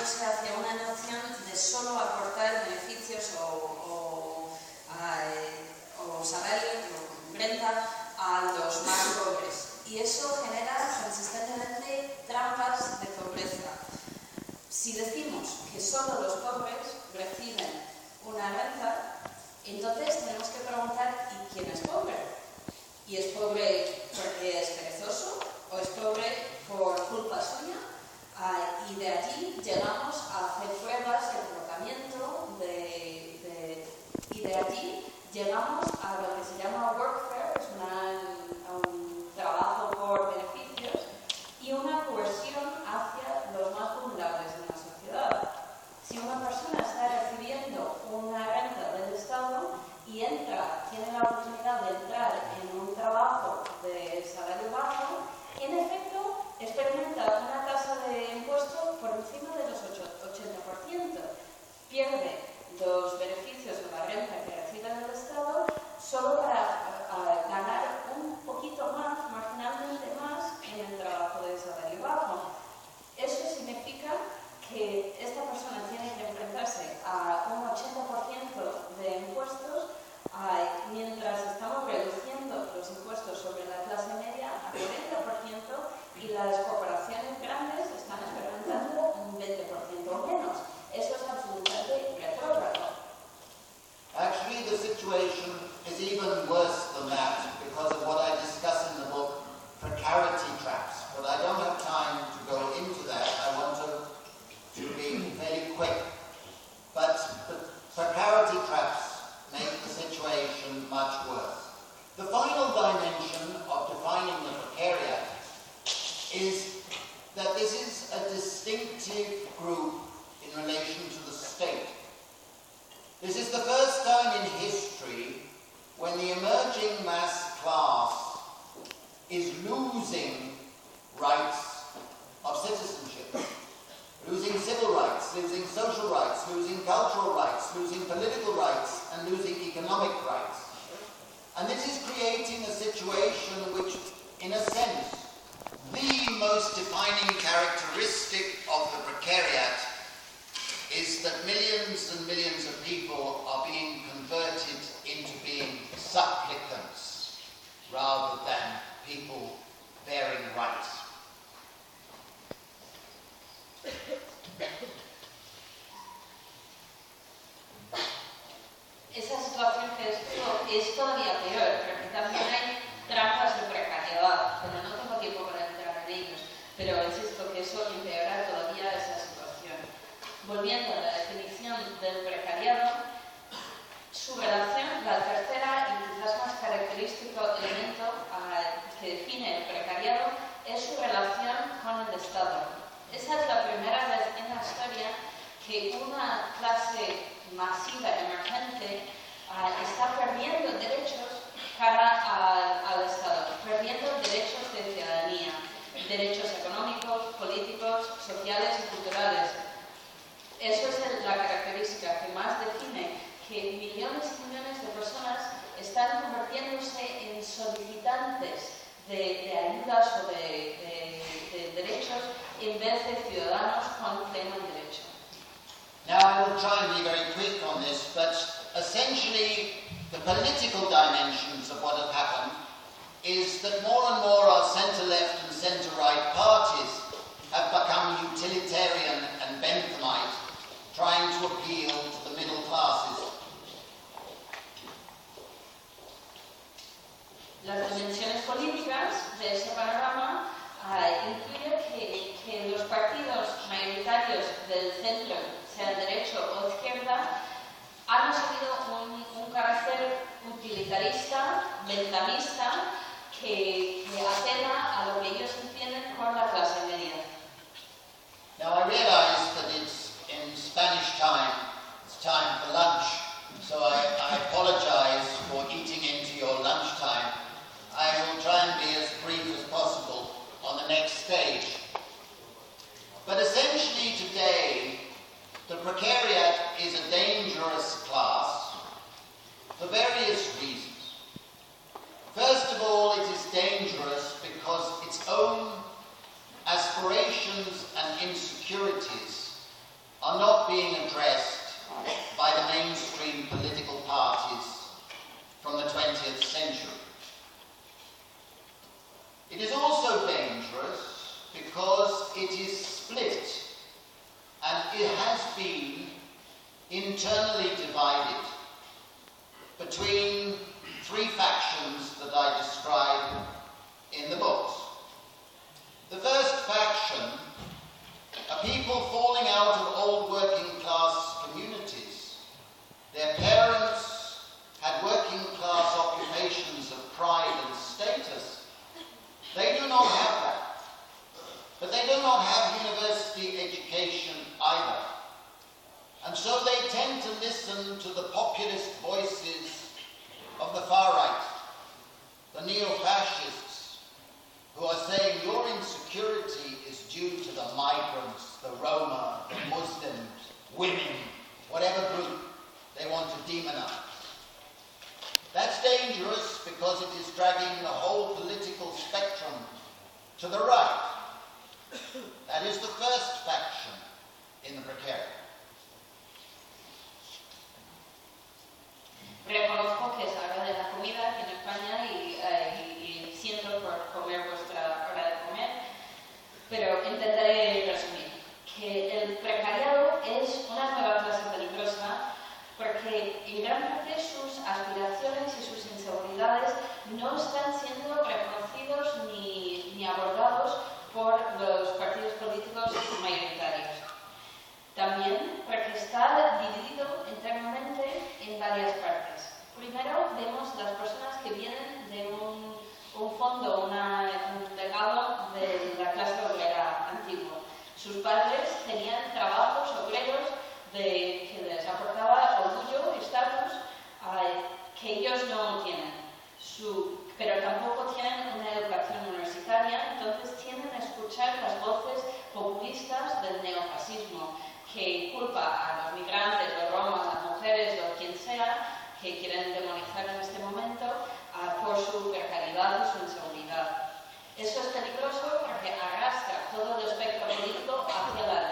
moviéndose hacia una noción de solo aportar beneficios o salarios o renta a los más pobres. Y eso genera consistentemente trampas de pobreza. Si decimos que solo los pobres reciben una renta, entonces tenemos que preguntar ¿y quién es pobre? ¿Y es pobre porque es perezoso o es pobre por culpa suya? Y de allí llegamos a hacer pruebas de colocamiento y de allí llegamos a lo que se llama workfare, es un trabajo por beneficios y una coerción hacia los más vulnerables de la sociedad. Si una persona está recibiendo una renta del Estado y tiene la oportunidad de entrar en un trabajo de salario bajo, en efecto experimenta una tasa de impuesto por encima de los 80%. Pierde los beneficios de la renta que recibe del Estado solo para ganar un poquito más, marginalmente más, en el trabajo de salario bajo. Eso significa que esta persona tiene que enfrentarse a un 80% de impuestos, mientras estamos reduciendo los impuestos sobre la clase media a 40% y las corporaciones grandes están experimentando un 20% o menos. Eso es absolutamente retrógrado. Actually, the situation is even worse than that because of what I discuss in the book, precarity traps. But I don't have time to go into that. I want to be very quick. But the precarity traps make the situation much worse. The final dimension of defining the precariat is that this is a distinctive group in relation to the state. This is the first time in history when the emerging mass class is losing rights of citizenship, losing civil rights, losing social rights, losing cultural rights, losing political rights, and losing economic rights. And this is creating a situation which, in a sense, the most defining characteristic of the precariat is that millions and millions of people are being converted into being supplicants rather than people bearing rights. Esa situación que es todavía peor, porque también hay trampas de precariedad, pero no tengo tiempo para entrar en ellos, pero insisto que eso empeora todavía esa situación. Volviendo a la definición del precariado, su relación, la tercera y quizás más característico elemento que define el precariado es su relación con el Estado. Esa es la primera vez en la historia que una clase masiva emergente está perdiendo derechos cara al Estado, perdiendo derechos de ciudadanía, derechos económicos, políticos, sociales y culturales. Eso es la característica que más define que millones y millones de personas están convirtiéndose en solicitantes de ayudas o de derechos en vez de ciudadanos con pleno derecho. Now I will try and be very quick on this, but essentially the political dimensions of what has happened is that more and more our centre-left and centre-right parties have become utilitarian and Benthamite, trying to appeal to the middle classes. Las dimensiones políticas de ese panorama incluyen que los partidos mayoritarios del centro, sea derecho o izquierda, han asumido un carácter utilitarista, bentamista, que apela a lo que ellos entienden por la clase media. Now I realize that it's in Spanish time, it's time for lunch, so I apologize for eating into your lunchtime. I will try and be as brief as possible on the next stage. But essentially today, the precariat is a dangerous class for various reasons. First of all, it is dangerous because its own aspirations and insecurities are not being addressed by the mainstream political parties from the 20th century. It is also dangerous because it is split, and it has been internally divided between three factions that I describe in the books. The first faction are people falling out of old working class communities. Their parents had working class occupations of pride and status. They do not have that. But they do not have university education either. And so they tend to listen to the populist voices of the far right, the neo-fascists, who are saying your insecurity is due to the migrants, the Roma, the Muslims, women, whatever group they want to demonize. That's dangerous because it is dragging the whole political spectrum to the right. That is the first faction in the precariat. Reconozco que se habla de la comida aquí en España y siento por comer vuestra hora de comer, pero intentaré resumir que el precariado es una nueva clase peligrosa porque en gran parte sus aspiraciones y sus inseguridades no están siendo reconocidos ni abordados por los partidos políticos mayoritarios. También porque está dividido internamente en varias partes. Primero vemos las personas que vienen de un fondo, un legado de la clase obrera antigua. Sus padres tenían trabajos obreros que les aportaba orgullo, estatus, que ellos no tienen. Pero tampoco tienen una educación universitaria, entonces tienden a escuchar las voces populistas del neofascismo, que culpa a los migrantes, los romas, las mujeres o quien sea, que quieren demonizar en este momento, por su precariedad y su inseguridad. Eso es peligroso porque arrastra todo el espectro político hacia la